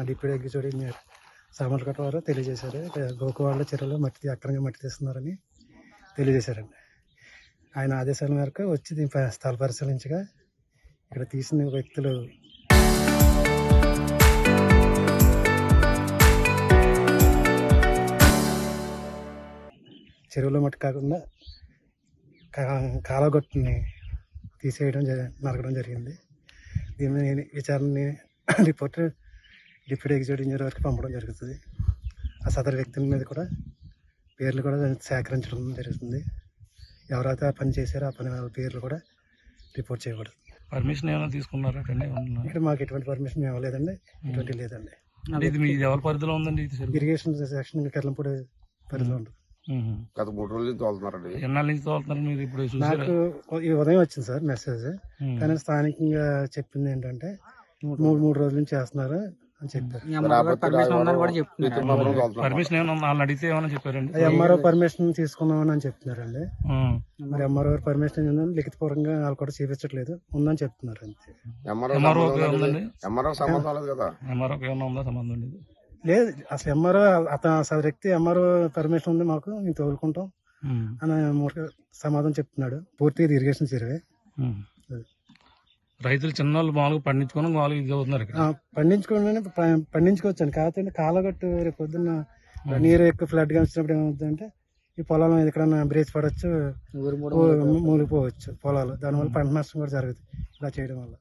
Deputy executive engineer Samarlakota వారు తెలియజేశారు. గోకువాడ చెరువులో అక్రమంగా మట్టి తీస్తున్నారని తెలియజేశారండి. ఆయన ఆదేశాల మేరకు వచ్చి దీని స్థల పరిశీలించగా ఇక్కడ తీసిన వ్యక్తులు చెరువులో మట్టి కాకుండా కాలగొట్టుని తీసేయడం నరకడం జరిగింది. దీని మీద విచారణ రిపోర్ట్ డిప్యూటీ ఎగ్జిక్యూటివ్ ఇంజనీర్ వరకు పంపడం జరుగుతుంది. ఆ సదరు వ్యక్తుల మీద కూడా పేర్లు కూడా సేకరించడం జరుగుతుంది. ఎవరైతే ఆ పని చేశారో ఆ పని పేర్లు కూడా రిపోర్ట్ చేయబడుతుంది. పర్మిషన్ ఏమైనా తీసుకున్నారా? ఇక్కడ మాకు ఎటువంటి పర్మిషన్ ఇవ్వలేదండి, ఎటువంటి లేదండి. ఇది మీ ఎవరి పరిధిలో ఉందండి? ఇరిగేషన్ సెక్షన్ కెర్లంపూడి పరిధిలో ఉంటుంది. గత 3 రోజుల నుంచి తోలుతున్నారండి. ఎన్నాళ్ళ నుంచి తోలుతున్నారు మీరు? ఇప్పుడు నాకు ఈ ఉదయం వచ్చింది సార్ మెసేజ్. కానీ స్థానికంగా చెప్పింది ఏంటంటే 3 రోజుల నుంచి చేస్తున్నారు అని చెప్పారు. పర్మిషన్ ఏమైనా వాళ్ళని అడిగితే ఏమైనా చెప్పారండి? ఎంఆర్ఓ పర్మిషన్ తీసుకున్నామని అని చెప్తున్నారండి. మరి ఎంఆర్ఓ పర్మిషన్ లిఖితపూర్వకంగా వాళ్ళు కూడా చూపించట్లేదు, ఉందని చెప్తున్నారు అంతే. ఎంఆర్ఓ సంబంధం లేదు కదా. ఎంఆర్ఓ ఏమైనా ఉందా సంబంధం? లేదు అసలు. ఎంఆర్ఓ అతను వ్యక్తి ఎంఆర్ఓ పర్మిషన్ ఉంది మాకు, మేము తోలుకుంటాం అని సమాధానం చెప్తున్నాడు. పూర్తిగా ఇరిగేషన్ చెరువే. రైతులు చిన్నవాళ్ళు మామూలుగా పండించుకొని మామూలుగా ఇది అవుతున్నారు. పండించుకోవచ్చండి. కాకపోతే కాలగట్టు రేపు పొద్దున్న నీరు ఎక్కువ ఫ్లడ్ గా వచ్చినప్పుడు ఏమవుతుందంటే ఈ పొలాలు ఎక్కడన్నా బ్రేజ్ పడవచ్చు, మూలిపోవచ్చు పొలాలు. దానివల్ల పంట నష్టం కూడా జరుగుతుంది ఇలా చేయడం వల్ల.